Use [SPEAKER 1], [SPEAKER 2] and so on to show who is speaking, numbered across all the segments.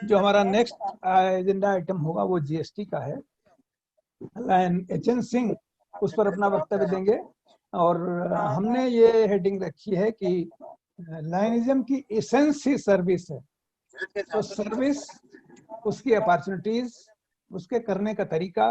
[SPEAKER 1] जो हमारा next agenda item होगा वो जीएसटी का है। लायन एचएन सिंह उस पर अपना वक्तव्य देंगे और हमने ये हेडिंग रखी है कि लायनिज्म की एसेंस ही सर्विस है। तो सर्विस, उसकी अपॉर्चुनिटीज, उसके करने का तरीका,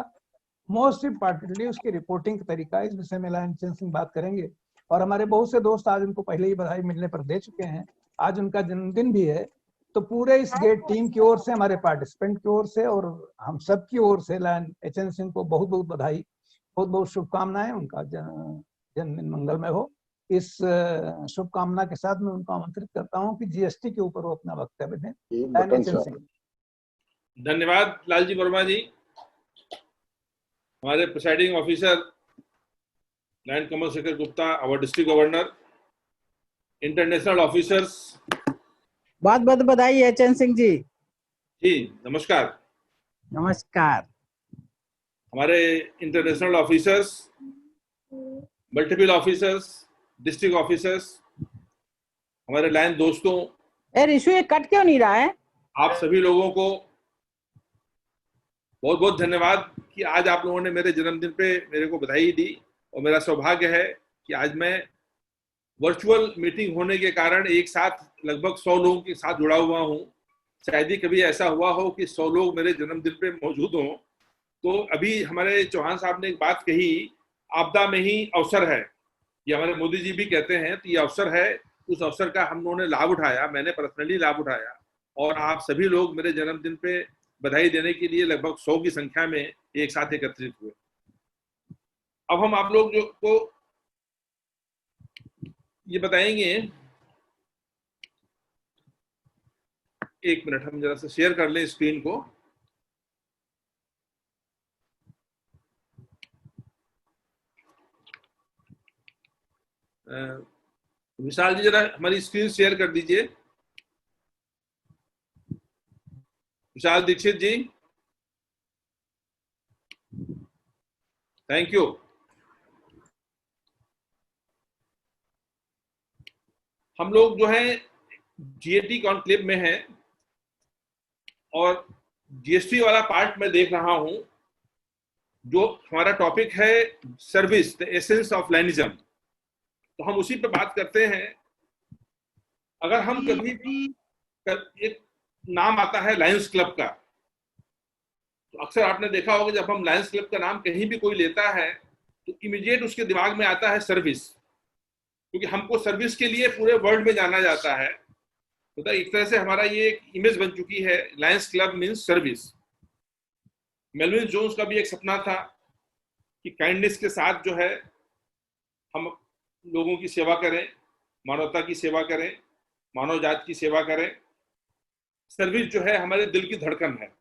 [SPEAKER 1] मोस्ट इम्पॉर्टेंटली उसकी रिपोर्टिंग का तरीका, इस विषय में लायन एचएन सिंह बात करेंगे। और हमारे बहुत से दोस्त आज उनको पहले ही बधाई मिलने पर दे चुके हैं, आज उनका जन्मदिन भी है। तो पूरे इस गेट टीम की ओर से, हमारे पार्टिसिपेंट की ओर से और हम सब की ओर से लायन एचएन सिंह को बहुत बहुत बधाई, बहुत बहुत शुभकामनाएं। उनका जन्मदिन मंगलमय हो। इस शुभकामना के साथ मैं उनको आमंत्रित करता हूं कि जीएसटी के ऊपर वो अपना वक्तव्य दें। Lion H N Singh.
[SPEAKER 2] धन्यवाद लालजी वर्मा जी। हमारे presiding officer lion Kamal Shekhar Gupta, our district governor, international officers,
[SPEAKER 3] बहुत बहुत बधाई एचएन सिंह जी।
[SPEAKER 2] जी नमस्कार।
[SPEAKER 3] नमस्कार।
[SPEAKER 2] हमारे international officers, multiple officers, district officers, हमारे लायन दोस्तों,
[SPEAKER 3] ऋषु ये कट क्यों नहीं रहा है?
[SPEAKER 2] आप सभी लोगों को बहुत बहुत धन्यवाद कि आज आप लोगों ने मेरे जन्मदिन पे मेरे को बधाई दी। और मेरा सौभाग्य है कि आज मैं वर्चुअल मीटिंग होने के कारण एक साथ लगभग 100 लोगों के साथ जुड़ा हुआ हूं। शायद ही कभी ऐसा हुआ हो कि 100 लोग मेरे जन्मदिन पे मौजूद हों। तो अभी हमारे चौहान साहब ने एक बात कही, आपदा में ही अवसर है, ये हमारे मोदी जी भी कहते हैं। तो ये अवसर है, उस अवसर का हम लोगों ने लाभ उठाया, मैंने पर्सनली लाभ उठाया और आप सभी लोग मेरे जन्मदिन पे बधाई देने के लिए लगभग 100 की संख्या में एक साथ एकत्रित हुए। अब हम आप लोग जो को ये बताएंगे, एक मिनट हम जरा से शेयर कर लें स्क्रीन को। विशाल जी जरा हमारी स्क्रीन शेयर कर दीजिए। विशाल दीक्षित जी, थैंक यू। हम लोग जो है जीएटी कॉन्क्लेव में हैं और जीएसटी वाला पार्ट में देख रहा हूं। जो हमारा टॉपिक है सर्विस, द एसेंस ऑफ लायनिज्म, तो हम उसी पे बात करते हैं। अगर हम कभी एक नाम आता है लायंस क्लब का, तो अक्सर आपने देखा होगा जब हम लायंस क्लब का नाम कहीं भी कोई लेता है तो इमीडिएट उसके दिमाग में आता है सर्विस, क्योंकि हमको सर्विस के लिए पूरे वर्ल्ड में जाना जाता है। तो एक तरह से हमारा ये एक इमेज बन चुकी है, Lions Club means service. Melvin Jones का भी एक सपना था कि काइंडनेस के साथ जो है हम लोगों की सेवा करें, मानवता की सेवा करें, मानव जात की सेवा करें। सर्विस जो है हमारे दिल की धड़कन है।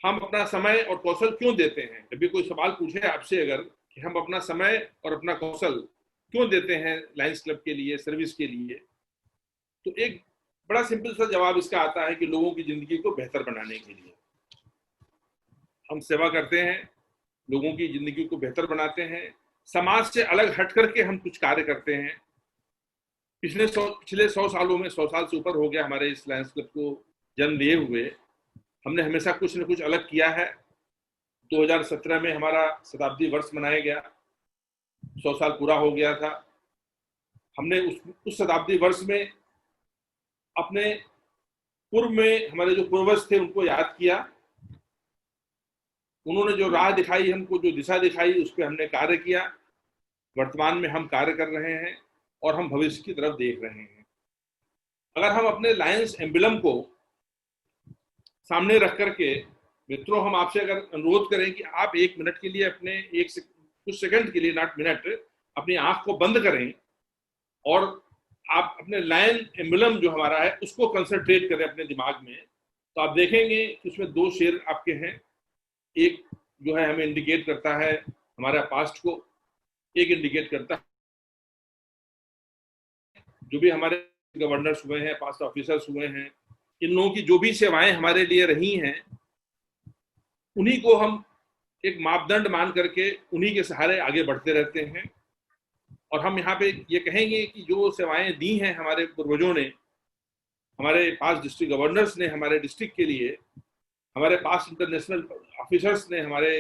[SPEAKER 2] हम अपना समय और कौशल क्यों देते हैं? जब भी कोई सवाल पूछे आपसे अगर कि हम अपना समय और अपना कौशल क्यों देते हैं लायंस क्लब के लिए, सर्विस के लिए, तो एक बड़ा सिंपल सा जवाब इसका आता है कि लोगों की जिंदगी को बेहतर बनाने के लिए हम सेवा करते हैं, लोगों की जिंदगी को बेहतर बनाते हैं। समाज से अलग हट करके हम कुछ कार्य करते हैं। पिछले 100 सालों में, 100 साल से ऊपर हो गया हमारे इस लायंस क्लब को जन्म लिए हुए, हमने हमेशा कुछ न कुछ अलग किया है। 2017 में हमारा शताब्दी वर्ष मनाया गया, 100 साल पूरा हो गया था। हमने उस शताब्दी वर्ष में अपने पूर्व में हमारे जो पूर्वज थे उनको याद किया। उन्होंने जो राह दिखाई, हमको जो दिशा दिखाई, उस पर हमने कार्य किया। वर्तमान में हम कार्य कर रहे हैं और हम भविष्य की तरफ देख रहे हैं। अगर हम अपने लायंस एम्बलम को सामने रख करके, मित्रों, हम आपसे अगर अनुरोध करें कि आप 1 मिनट के लिए अपने कुछ सेकंड के लिए, नॉट मिनट, अपनी आंख को बंद करें और आप अपने लायन एम्बलम जो हमारा है उसको कंसंट्रेट करें अपने दिमाग में, तो आप देखेंगे कि उसमें 2 शेर आपके हैं। एक जो है हमें इंडिकेट करता है हमारा पास्ट को, एक इंडिकेट करता है जो भी हमारे गवर्नर्स हुए हैं, पास्ट ऑफिसर्स हुए हैं, इन लोगों की जो भी सेवाएं हमारे लिए रही हैं, उन्हीं को हम एक मापदंड मान करके उन्हीं के सहारे आगे बढ़ते रहते हैं। और हम यहाँ पे ये कहेंगे कि जो सेवाएं दी हैं हमारे पूर्वजों ने, हमारे पास डिस्ट्रिक्ट गवर्नर्स ने हमारे डिस्ट्रिक्ट के लिए, हमारे पास इंटरनेशनल ऑफिसर्स ने हमारे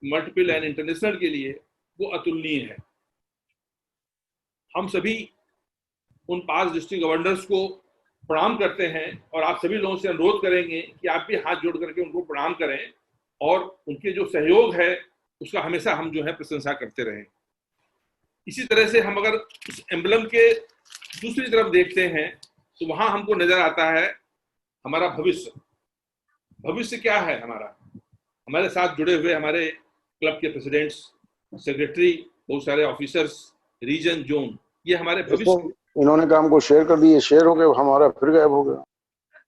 [SPEAKER 2] मल्टीपल एंड इंटरनेशनल के लिए, वो अतुलनीय है। हम सभी उन 5 डिस्ट्रिक्ट गवर्नर्स को प्रणाम करते हैं और आप सभी लोगों से अनुरोध करेंगे कि आप भी हाथ जोड़ करके उनको प्रणाम करें और उनके जो सहयोग है उसका हमेशा हम जो है प्रशंसा करते रहें। इसी तरह से हम अगर उस एम्बलम के दूसरी तरफ देखते हैं तो वहां हमको नजर आता है हमारा भविष्य। भविष्य क्या है हमारा? हमारे साथ जुड़े हुए हमारे क्लब के प्रेसिडेंट्स, सेक्रेटरी, बहुत सारे ऑफिसर्स, रीजन, जोन, ये हमारे भविष्य।
[SPEAKER 4] इन्होंने काम को शेयर कर दिए, शेयर हो गए, हमारा फिर गायब हो गया।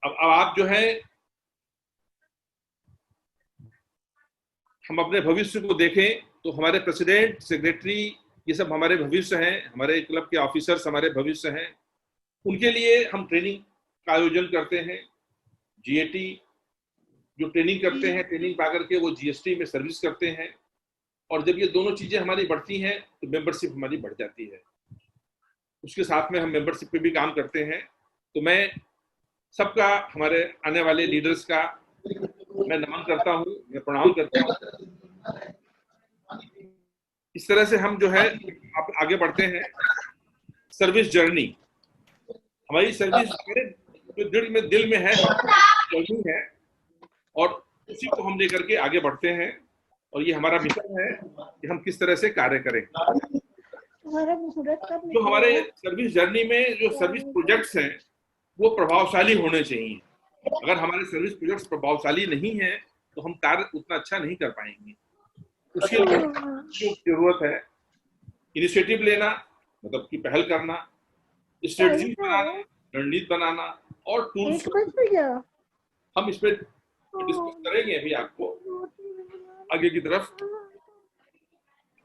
[SPEAKER 2] अब आप जो है, हम अपने भविष्य को देखें तो हमारे प्रेसिडेंट, सेक्रेटरी, ये सब हमारे भविष्य हैं। हमारे क्लब के ऑफिसर्स हमारे भविष्य हैं। उनके लिए हम ट्रेनिंग का आयोजन करते हैं। जीएटी जो ट्रेनिंग करते हैं, ट्रेनिंग पा करके वो जीएसटी में सर्विस करते हैं और जब ये दोनों चीजें हमारी बढ़ती हैं तो मेंबरशिप हमारी बढ़ जाती है। उसके साथ में हम मेंबरशिप पे भी काम करते हैं। तो मैं सबका, हमारे आने वाले लीडर्स का मैं नमन करता हूँ, मैं प्रणाम करता हूँ। इस तरह से हम जो है आप आगे बढ़ते हैं। सर्विस जर्नी, हमारी सर्विस जो दिल में है, जर्नी है और उसी को हम लेकर के आगे बढ़ते हैं और ये हमारा मिशन है कि हम किस तरह से कार्य करें। जो हमारे सर्विस जर्नी में जो सर्विस प्रोजेक्ट्स हैं वो प्रभावशाली होने चाहिए। अगर हमारे सर्विस प्रोजेक्ट्स प्रभावशाली नहीं है तो हम कार्य उतना अच्छा नहीं कर पाएंगे। उसके लिए जो जरूरत है इनिशिएटिव लेना, मतलब कि पहल करना, स्ट्रेटजी बनाना, रणनीति बनाना और टूल्स। हम इस पे डिस्कस करेंगे अभी आपको आगे की तरफ।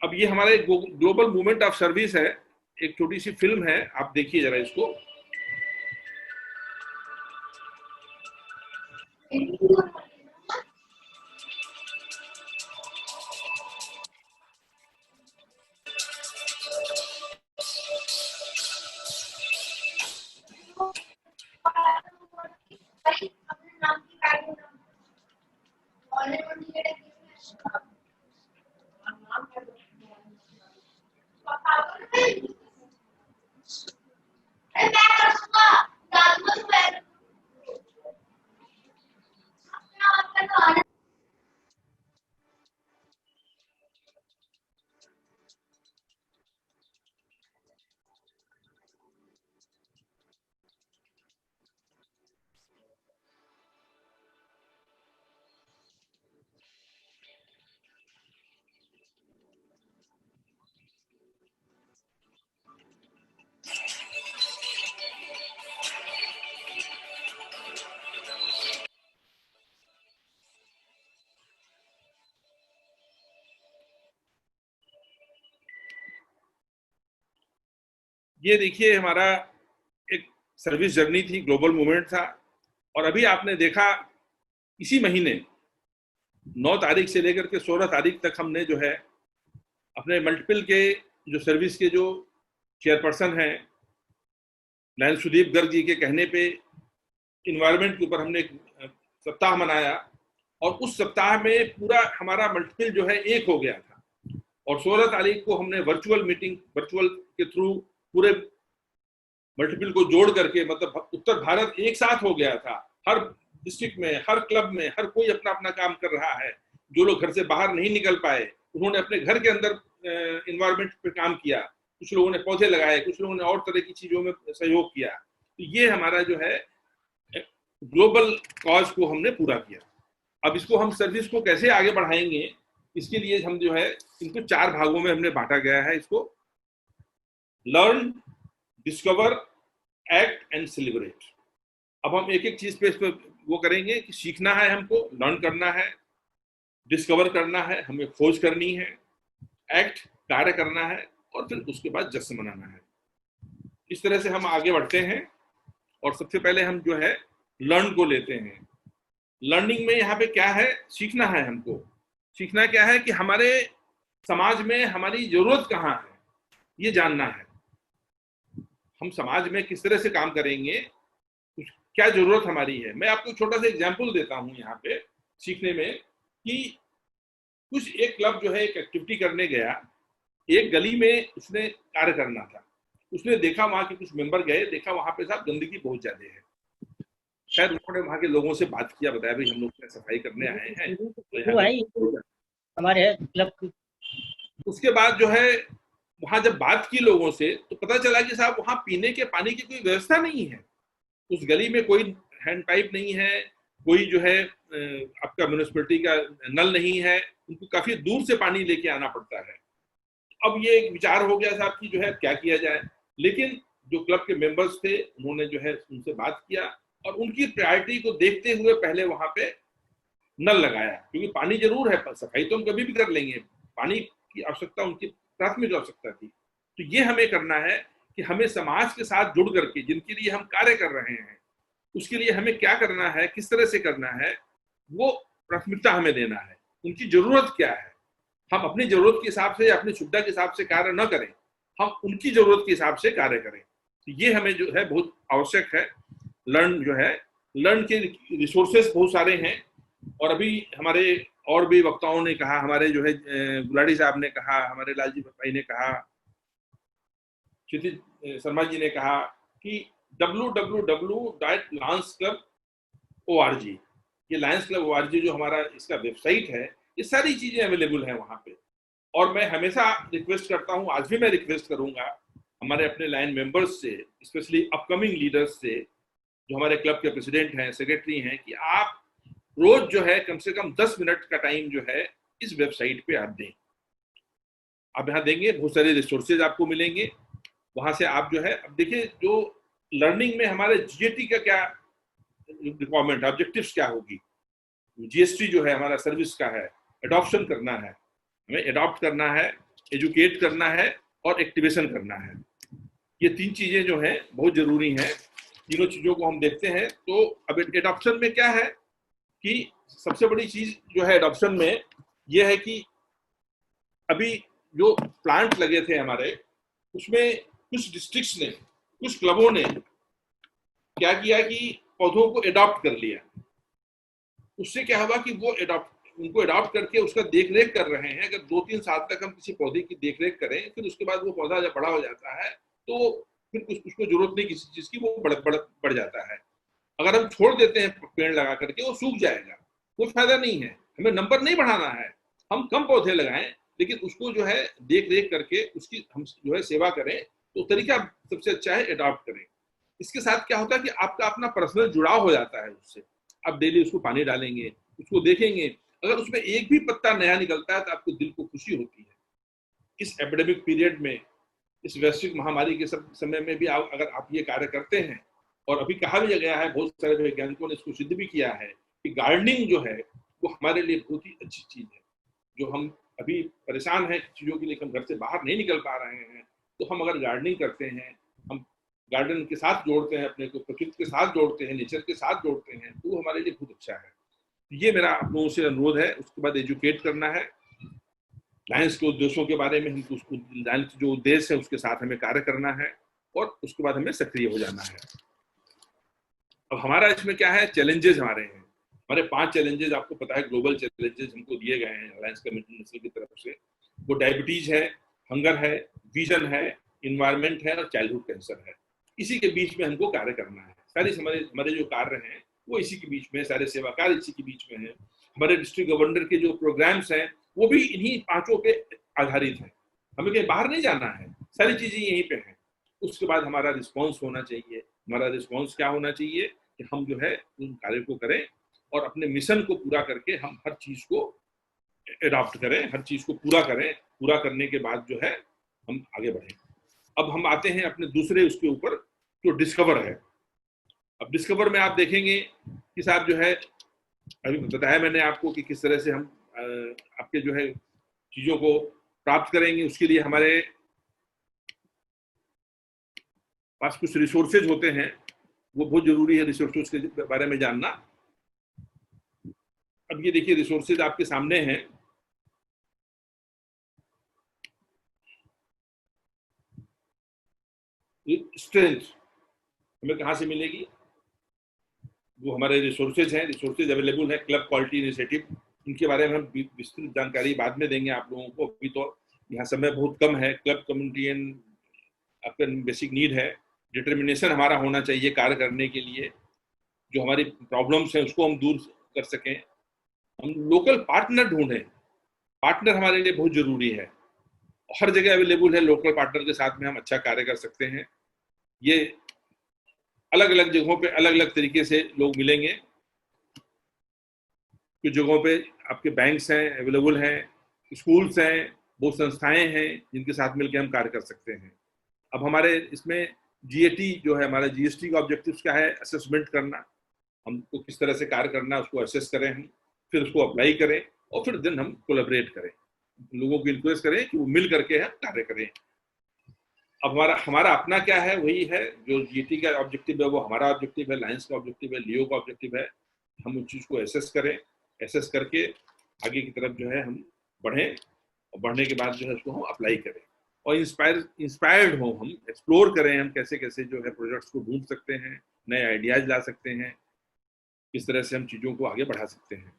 [SPEAKER 2] अब ये हमारे ग्लोबल मूवमेंट ऑफ सर्विस है, एक छोटी सी फिल्म है, आप देखिए जरा इसको। ये देखिए हमारा एक सर्विस जर्नी थी, ग्लोबल मूवमेंट था। और अभी आपने देखा इसी महीने 9 तारीख से लेकर के 16 तारीख तक हमने जो है अपने मल्टीपल के जो सर्विस के जो चेयरपर्सन हैं लायन सुदीप गर्ग जी के कहने पे इन्वायरमेंट के ऊपर हमने एक सप्ताह मनाया और उस सप्ताह में पूरा हमारा मल्टीपल जो है एक हो गया था। और 16 तारीख को हमने वर्चुअल मीटिंग, वर्चुअल के थ्रू पूरे मल्टीपल को जोड़ करके, मतलब उत्तर भारत एक साथ हो गया था। हर डिस्ट्रिक्ट में, हर क्लब में, हर कोई अपना अपना काम कर रहा है। जो लोग घर से बाहर नहीं निकल पाए उन्होंने अपने घर के अंदर इन्वायरमेंट पे काम किया। कुछ लोगों ने पौधे लगाए, कुछ लोगों ने और तरह की चीजों में सहयोग किया। तो ये हमारा जो है ग्लोबल कॉज को हमने पूरा किया। अब इसको हम सर्विस को कैसे आगे बढ़ाएंगे, इसके लिए हम जो है इनको 4 भागों में हमने बांटा गया है। इसको learn, discover, act and celebrate. अब हम एक एक चीज पे इस पर वो करेंगे कि सीखना है, हमको लर्न करना है, डिस्कवर करना है, हमें खोज करनी है, एक्ट कार्य करना है और फिर उसके बाद जश्न मनाना है। इस तरह से हम आगे बढ़ते हैं। और सबसे पहले हम जो है लर्न को लेते हैं। लर्निंग में यहाँ पे क्या है, सीखना है। हमको सीखना क्या है कि हमारे समाज में हमारी जरूरत कहाँ है, ये जानना है। हम समाज में किस तरह से काम करेंगे, क्या जरूरत हमारी है। मैं आपको छोटा सा एग्जाम्पल देता हूँ यहाँ पे सीखने में कि कुछ एक क्लब जो है एक एक्टिविटी करने गया, एक गली में उसने कार्य करना था। उसने देखा वहां के कुछ मेंबर गए, देखा वहां पे साहब गंदगी बहुत ज्यादा है। शायद उन्होंने वहां के लोगों से बात किया, बताया भाई हम लोग क्या सफाई करने आए हैं तो यहाँ
[SPEAKER 5] हमारे क्लब की।
[SPEAKER 2] उसके बाद जो है वहां जब बात की लोगों से तो पता चला कि साहब वहां पीने के पानी की कोई व्यवस्था नहीं है। उस गली में कोई हैंड पाइप नहीं है, कोई जो है आपका म्यूनिसिपैलिटी का नल नहीं है, उनको काफी दूर से पानी लेके आना पड़ता है। अब ये एक विचार हो गया साहब कि जो है क्या किया जाए। लेकिन जो क्लब के मेंबर्स थे उन्होंने जो है उनसे बात किया और उनकी प्रायोरिटी को देखते हुए पहले वहां पे नल लगाया, क्योंकि पानी जरूर है, सफाई तो हम कभी भी कर लेंगे, पानी की आवश्यकता उनकी प्राथमिक आवश्यकता थी। तो ये हमें करना है कि हमें समाज के साथ जुड़ करके जिनके लिए हम कार्य कर रहे हैं उसके लिए हमें क्या करना है, किस तरह से करना है, वो प्राथमिकता हमें देना है। उनकी जरूरत क्या है, हम अपनी जरूरत के हिसाब से या अपनी सुविधा के हिसाब से कार्य न करें, हम उनकी जरूरत के हिसाब से कार्य करें। तो ये हमें जो है बहुत आवश्यक है। लर्न के रिसोर्सेस बहुत सारे हैं और अभी हमारे और भी वक्ताओं ने कहा, हमारे जो है गुलाटी साहब ने कहा, हमारे लालजी भाई ने कहा, क्षितिज शर्मा जी ने कहा कि www.lionsclub.org, ये लायंस क्लब ORG जो हमारा इसका वेबसाइट है, ये सारी चीजें अवेलेबल हैं वहां पे। और मैं हमेशा रिक्वेस्ट करता हूं, आज भी मैं रिक्वेस्ट करूंगा हमारे अपने लाइन मेंबर्स से, स्पेशली अपकमिंग लीडर्स से, जो हमारे क्लब के प्रेसिडेंट हैं, सेक्रेटरी हैं, कि आप रोज जो है कम से कम 10 मिनट का टाइम जो है इस वेबसाइट पे आप दें। आप यहाँ देंगे, बहुत सारे रिसोर्सेज आपको मिलेंगे वहां से। आप जो है अब देखिए, जो लर्निंग में हमारे GST का क्या रिक्वायरमेंट, ऑब्जेक्टिव्स क्या होगी। GST जो है हमारा सर्विस का है, एडॉप्शन करना है, हमें एडॉप्ट करना है, एजुकेट करना है और एक्टिवेशन करना है। ये तीन चीजें जो है बहुत जरूरी हैं। तीनों चीजों को हम देखते हैं तो अब एडॉप्शन में क्या है कि सबसे बड़ी चीज जो है एडॉप्शन में ये है कि अभी जो प्लांट लगे थे हमारे, उसमें कुछ डिस्ट्रिक्ट्स ने, कुछ क्लबों ने क्या किया कि पौधों को एडॉप्ट कर लिया। उससे क्या हुआ कि वो उनको एडॉप्ट करके उसका देख रेख कर रहे हैं। अगर 2-3 साल तक हम किसी पौधे की देख रेख करें, फिर उसके बाद वो पौधा जब बड़ा हो जाता है तो फिर उसको जरूरत नहीं किसी चीज की, वो बढ़ जाता है। अगर हम छोड़ देते हैं पेड़ लगा करके, वो सूख जाएगा, कोई फायदा नहीं है। हमें नंबर नहीं बढ़ाना है, हम कम पौधे लगाएं लेकिन उसको जो है देख रेख करके उसकी हम जो है सेवा करें। तो तरीका सबसे अच्छा है एडॉप्ट करें। इसके साथ क्या होता है कि आपका अपना पर्सनल जुड़ाव हो जाता है उससे। आप डेली उसको पानी डालेंगे, उसको देखेंगे, अगर उसमें एक भी पत्ता नया निकलता है तो आपको दिल को खुशी होती है। इस एपिडेमिक पीरियड में, इस वैश्विक महामारी के समय में भी अगर आप ये कार्य करते हैं, और अभी कहा भी गया है, बहुत सारे वैज्ञानिकों ने इसको सिद्ध भी किया है कि गार्डनिंग जो है वो हमारे लिए बहुत ही अच्छी चीज है। जो हम अभी परेशान हैं चीजों के लिए, हम घर से बाहर नहीं निकल पा रहे हैं, तो हम अगर गार्डनिंग करते हैं, हम गार्डन के साथ जोड़ते हैं, अपने को प्रकृति के साथ जोड़ते हैं, नेचर के साथ जोड़ते हैं, तो वो हमारे लिए बहुत अच्छा है। ये मेरा आप लोगों से अनुरोध है। उसके बाद एजुकेट करना है, लायंस के उद्देश्यों के बारे में हमको, उसको लायंस जो उद्देश्य है उसके साथ हमें कार्य करना है और उसके बाद हमें सक्रिय हो जाना है। अब हमारा इसमें क्या है, चैलेंजेस हमारे हैं। हमारे 5 चैलेंजेस आपको पता है, ग्लोबल चैलेंजेस हमको दिए गए हैं लायंस कम्युनिटी नेशनल की तरफ से। वो डायबिटीज है, हंगर है, विजन है, इन्वायरमेंट है और चाइल्डहुड कैंसर है। इसी के बीच में हमको कार्य करना है। सारी हमारे जो कार्य हैं वो इसी के बीच में, सारे सेवा कार्य इसी के बीच में है। हमारे डिस्ट्रिक्ट गवर्नर के जो प्रोग्राम्स हैं वो भी इन्हीं 5 पे आधारित हैं। हमें कहीं बाहर नहीं जाना है, सारी चीजें यहीं पे हैं। उसके बाद हमारा रिस्पॉन्स होना चाहिए। हमारा रिस्पॉन्स क्या होना चाहिए कि हम जो है उन कार्य को करें और अपने मिशन को पूरा करके हम हर चीज को एडॉप्ट करें, हर चीज को पूरा करें। पूरा करने के बाद जो है हम आगे बढ़ें। अब हम आते हैं अपने दूसरे उसके ऊपर, जो डिस्कवर है। अब डिस्कवर में आप देखेंगे कि साहब जो है, अभी बताया मैंने आपको कि किस तरह से हम आपके जो है चीजों को प्राप्त करेंगे। उसके लिए हमारे पास कुछ रिसोर्सेज होते हैं, वो बहुत जरूरी है रिसोर्सेज के बारे में जानना। अब ये देखिए रिसोर्सेज आपके सामने हैं। स्ट्रेंथ हमें कहां से मिलेगी? जो हमारे रिसोर्सेज हैं, रिसोर्सेज अवेलेबल है, क्लब क्वालिटी इनिशिएटिव, इनके बारे में हम विस्तृत जानकारी बाद में देंगे आप लोगों को। अभी तो यहाँ समय बहुत कम है। क्लब कम्युनिटी एंड आपका बेसिक नीड है, डिटर्मिनेशन हमारा होना चाहिए कार्य करने के लिए, जो हमारी प्रॉब्लम्स हैं उसको हम दूर कर सकें। हम लोकल पार्टनर ढूंढें, पार्टनर हमारे लिए बहुत जरूरी है। हर जगह अवेलेबल है, लोकल पार्टनर के साथ में हम अच्छा कार्य कर सकते हैं। ये अलग अलग जगहों पे अलग अलग तरीके से लोग मिलेंगे। कुछ जगहों पे आपके बैंक्स हैं अवेलेबल हैं, स्कूल्स हैं, बहुत संस्थाएं हैं जिनके साथ मिलकर हम कार्य कर सकते हैं। अब हमारे इसमें जीएटी जो है, हमारा जीएसटी का ऑब्जेक्टिव क्या है? असेसमेंट करना, हमको किस तरह से कार्य करना है उसको असेस करें हम, फिर उसको अप्लाई करें और फिर दिन हम कोलैबोरेट करें, लोगों को इन्फ्लुएंस करें कि वो मिल करके हम कार्य करें। अब हमारा अपना क्या है? वही है जो जीएटी का ऑब्जेक्टिव है, वो हमारा ऑब्जेक्टिव है, लायंस का ऑब्जेक्टिव है, लियो का ऑब्जेक्टिव है। हम उस चीज़ को असेस करें, असेस करके आगे की तरफ जो है हम बढ़ें, और बढ़ने के बाद जो है उसको हम अप्लाई करें और इंस्पायर्ड हो, हम एक्सप्लोर करें हम कैसे कैसे जो है प्रोजेक्ट्स को ढूंढ सकते हैं, नए आइडियाज ला सकते हैं, किस तरह से हम चीज़ों को आगे बढ़ा सकते हैं।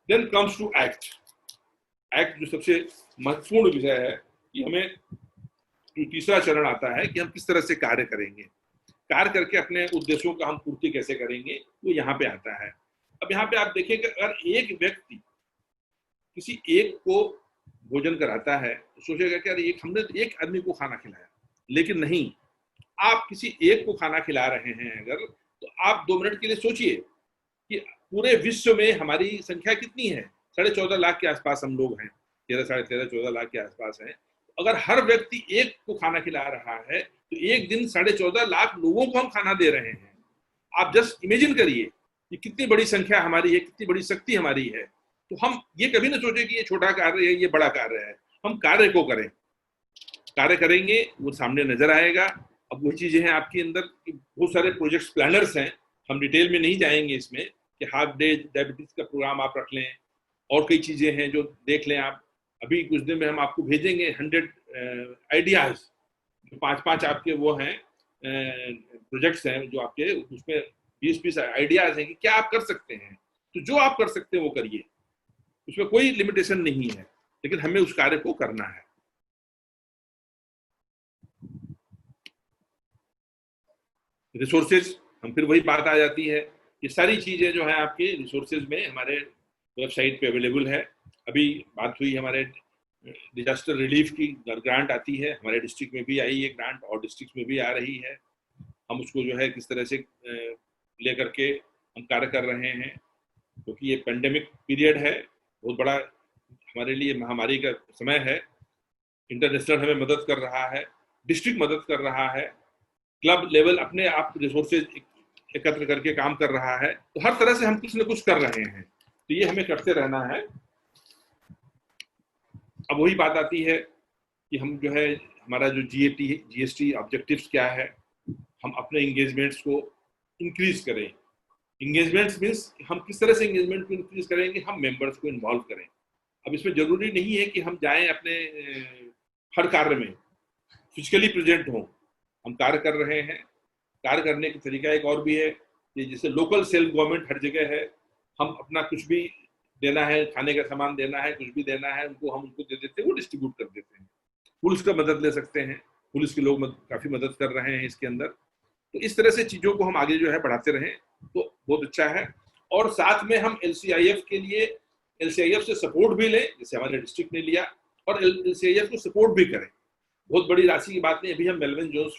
[SPEAKER 2] Then comes to act. Act जो सबसे महत्वपूर्ण विषय है कि हमें जो तीसरा चरण आता है कि हम किस तरह से कार्य करेंगे, कार्य करके अपने उद्देश्यों का हम पूर्ति कैसे करेंगे, वो यहाँ पे आता है। अब यहाँ पे आप देखिए कि अगर एक व्यक्ति किसी एक को भोजन कराता है तो सोचेगा कि अरे हमने तो एक आदमी को खाना खिलाया, लेकिन नहीं, आप किसी एक को खाना खिला रहे हैं अगर, तो आप 2 मिनट के लिए सोचिए कि पूरे विश्व में हमारी संख्या कितनी है? 14.5 लाख के आसपास हम लोग हैं, 13, 13.5, 14 लाख के आसपास हैं। अगर हर व्यक्ति एक को खाना खिला रहा है तो एक दिन 14.5 लाख लोगों को हम खाना दे रहे हैं। आप जस्ट इमेजिन करिए कि कितनी बड़ी संख्या हमारी है, कितनी बड़ी शक्ति हमारी है। तो हम ये कभी ना सोचे कि ये छोटा कार्य है, ये बड़ा कार्य है। हम कार्य को करें, कार्य करेंगे वो सामने नजर आएगा। अब वही चीजें हैं आपके अंदर, बहुत सारे प्रोजेक्ट्स प्लानर्स हैं, हम डिटेल में नहीं जाएंगे इसमें, कि हाफ डे डायबिटीज का प्रोग्राम आप रख लें, और कई चीजें हैं जो देख लें आप। अभी कुछ दिन में हम आपको भेजेंगे 100 आइडियाज, जो 5-5 आपके वो हैं प्रोजेक्ट्स हैं, जो आपके उसमें 20-20 आइडियाज हैं कि क्या आप कर सकते हैं। तो जो आप कर सकते हैं वो करिए, उसमें कोई लिमिटेशन नहीं है, लेकिन हमें उस कार्य को करना है। रिसोर्सेज, हम फिर वही बात आ जाती है, ये सारी चीजें जो है आपके रिसोर्सेज में हमारे वेबसाइट पे अवेलेबल है। अभी बात हुई हमारे डिजास्टर रिलीफ की ग्रांट आती है, हमारे डिस्ट्रिक्ट में भी आई है ग्रांट, और डिस्ट्रिक्ट में भी आ रही है। हम उसको जो है किस तरह से ले करके हम कार्य कर रहे हैं, क्योंकि ये पेंडेमिक पीरियड है, बहुत बड़ा हमारे लिए महामारी का समय है। इंटरनेशनल हमें मदद कर रहा है, डिस्ट्रिक्ट मदद कर रहा है, क्लब लेवल अपने आप रिसोर्सेज एकत्र करके काम कर रहा है। तो हर तरह से हम कुछ न कुछ कर रहे हैं, तो ये हमें करते रहना है। अब वही बात आती है कि हम जो है हमारा जो जीएसटी ऑब्जेक्टिव्स क्या है, हम अपने इंगेजमेंट्स को इंक्रीज करें। इंगेजमेंट्स मीन्स हम किस तरह से इंगेजमेंट को इंक्रीज करेंगे, हम मेंबर्स को इन्वॉल्व करें। अब इसमें जरूरी नहीं है कि हम जाएं अपने हर कार्य में फिजिकली प्रेजेंट हों, हम कार्य कर रहे हैं। कार्य करने का तरीका एक और भी है कि जैसे लोकल सेल्फ गवर्नमेंट हर जगह है, हम अपना कुछ भी देना है, खाने का सामान देना है, कुछ भी देना है उनको, हम उनको दे देते हैं, वो डिस्ट्रीब्यूट कर देते हैं। पुलिस का मदद ले सकते हैं, पुलिस के लोग काफी मदद कर रहे हैं इसके अंदर। तो इस तरह से चीजों को हम आगे जो है बढ़ाते रहें तो बहुत अच्छा है। और साथ में हम LCIF के लिए LCIF से सपोर्ट भी लें, जैसे हमारे डिस्ट्रिक्ट ने लिया, और LCIF को सपोर्ट भी करें। बहुत बड़ी राशि की बात नहीं, अभी हम मेलविन जोन्स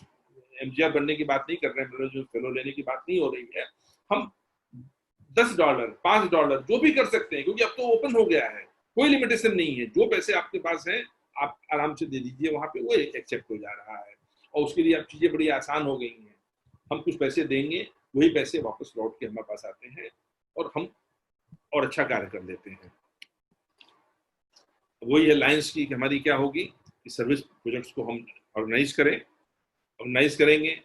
[SPEAKER 2] MGR बनने की बात नहीं कर रहे हैं, मेलविन जोन्स फेलो लेने की बात नहीं हो रही है। हम $10, $5 जो भी कर सकते हैं, क्योंकि अब तो ओपन हो गया है, कोई लिमिटेशन नहीं है। जो पैसे आपके पास हैं आप आराम से दे दीजिए, वहां पे वो एक्सेप्ट हो जा रहा है, और उसके लिए अब चीजें बड़ी आसान हो गई हैं। हम कुछ पैसे देंगे, वही पैसे वापस लौट के हमारे पास आते हैं, और हम और अच्छा कार्य कर लेते हैं। वही है लायंस की हमारी क्या होगी कि सर्विस प्रोजेक्ट्स को हम ऑर्गेनाइज करेंगे।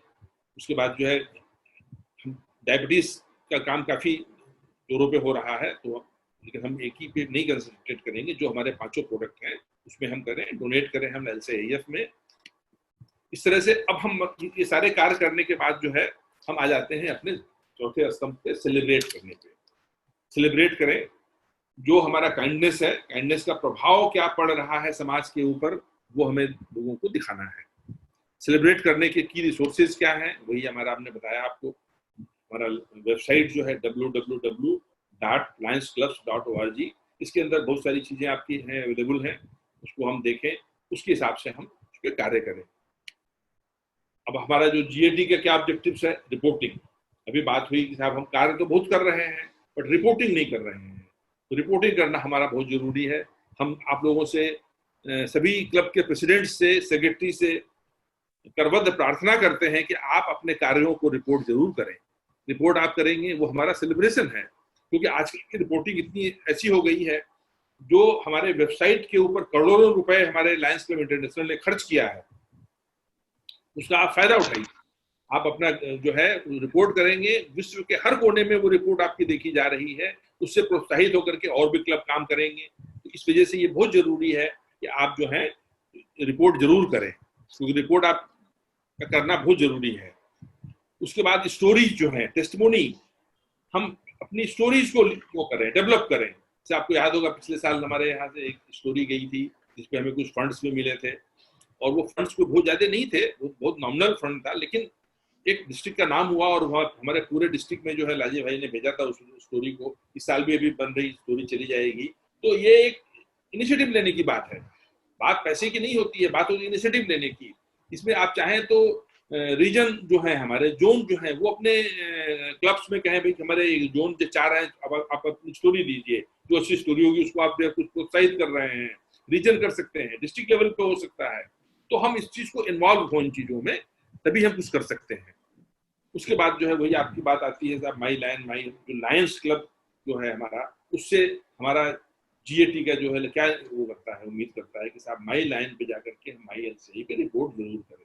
[SPEAKER 2] उसके बाद जो है डायबिटीज का काम काफी जोरों पे हो रहा है, तो लेकिन हम एक ही पे नहीं कंसंट्रेट करेंगे, जो हमारे 5 प्रोडक्ट हैं उसमें हम करें, डोनेट करें हम LCIF में। इस तरह से अब हम ये सारे कार्य करने के बाद जो है हम आ जाते हैं अपने चौथे स्तंभ पे सेलिब्रेट करने पे। सेलिब्रेट करें जो हमारा काइंडनेस है, काइंडनेस का प्रभाव क्या पड़ रहा है समाज के ऊपर, वो हमें लोगों को दिखाना है। सेलिब्रेट करने के की रिसोर्सेज क्या हैं, वही हमारा हमने बताया आपको। हमारा वेबसाइट जो है www.lionsclubs.org, इसके अंदर बहुत सारी चीजें आपकी हैं, अवेलेबल हैं, उसको हम देखें, उसके हिसाब से हम उस पर कार्य करें। अब हमारा जो GAT का क्या ऑब्जेक्टिव्स है, रिपोर्टिंग। अभी बात हुई कि साहब हम कार्य तो बहुत कर रहे हैं बट रिपोर्टिंग नहीं कर रहे हैं, तो रिपोर्टिंग करना हमारा बहुत जरूरी है। हम आप लोगों से, सभी क्लब के प्रेसिडेंट से, सेक्रेटरी से करबद्ध प्रार्थना करते हैं कि आप अपने कार्यों को रिपोर्ट जरूर करें। रिपोर्ट आप करेंगे वो हमारा सेलिब्रेशन है, क्योंकि आजकल की रिपोर्टिंग इतनी ऐसी हो गई है, जो हमारे वेबसाइट के ऊपर करोड़ों रुपए हमारे लायंस क्लब इंटरनेशनल ने खर्च किया है, उसका आप फायदा उठाइए। आप अपना जो है रिपोर्ट करेंगे, विश्व के हर कोने में वो रिपोर्ट आपकी देखी जा रही है, उससे प्रोत्साहित होकर के और भी क्लब काम करेंगे। तो इस वजह से ये बहुत जरूरी है कि आप जो है रिपोर्ट जरूर करें, क्योंकि रिपोर्ट आप करना बहुत जरूरी है। उसके बाद स्टोरीज जो है, टेस्टिमोनी, हम अपनी स्टोरीज को करें, डेवलप करें। जैसे आपको याद होगा पिछले साल हमारे यहाँ से एक स्टोरी गई थी जिसपे हमें कुछ फंड्स भी मिले थे, और वो फंड्स को बहुत ज्यादा नहीं थे, वो बहुत नॉमिनल फंड था, लेकिन एक डिस्ट्रिक्ट का नाम हुआ और हमारे पूरे डिस्ट्रिक्ट में जो है लाजी भाई ने भेजा था उस स्टोरी को। इस साल भी अभी बन रही स्टोरी चली जाएगी। तो ये एक इनिशिएटिव लेने की बात है, बात पैसे की नहीं होती है, बात होती है इनिशिएटिव लेने की। इसमें आप चाहें तो रीजन जो है, हमारे जोन जो है, वो अपने क्लब्स में कहें भाई हमारे जोन के 4 हैं, अब आप अपनी स्टोरी दीजिए, जो अच्छी स्टोरी होगी उसको आप कुछ प्रोत्साहित कर रहे हैं। रीजन कर सकते हैं, डिस्ट्रिक्ट लेवल पे हो सकता है। तो हम इस चीज को इन्वॉल्व हो इन चीजों में, तभी हम कुछ कर सकते हैं। उसके बाद जो है वही आपकी बात आती है साहब, माई लायन, माई जो लायंस क्लब जो है हमारा, उससे हमारा GAT का जो है क्या वो करता है, उम्मीद करता है कि साहब माई लायन पे जाकर के हम माई LCI पे रिपोर्ट जरूर करें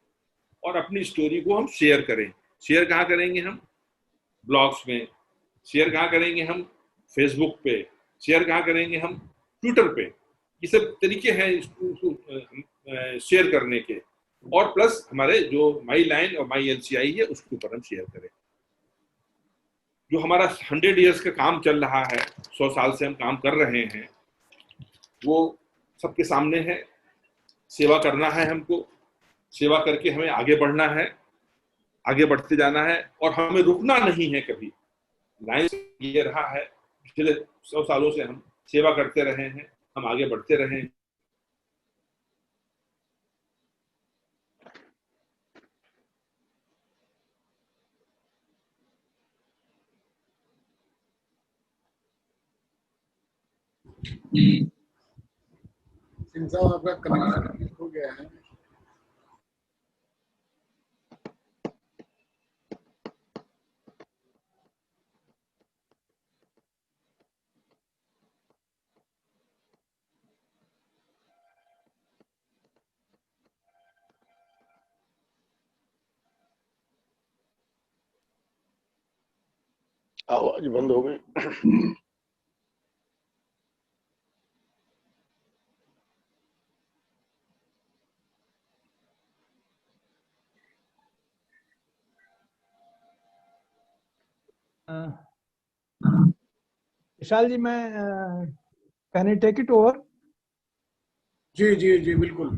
[SPEAKER 2] और अपनी स्टोरी को हम शेयर करें। शेयर कहाँ करेंगे हम? ब्लॉग्स में। शेयर कहाँ करेंगे हम? फेसबुक पे। शेयर कहाँ करेंगे हम? ट्विटर पे। ये सब तरीके हैं शेयर करने के। और प्लस हमारे जो माई लायन और माई LCI है उसके ऊपर हम शेयर करें। जो हमारा 100 ईयर्स का काम चल रहा है, 100 साल से हम काम कर रहे हैं, वो सबके सामने है। सेवा करना है हमको, सेवा करके हमें आगे बढ़ना है, आगे बढ़ते जाना है, और हमें रुकना नहीं है कभी। लायंस ये रहा है, पिछले 100 सालों से हम सेवा करते रहे हैं, हम आगे बढ़ते रहे हैं।
[SPEAKER 6] सिंह साहब आपका कनेक्शन हो गया है।
[SPEAKER 4] आवाज बंद हो गई।
[SPEAKER 1] विशाल जी, मैं can I take it over?
[SPEAKER 6] जी जी जी बिल्कुल।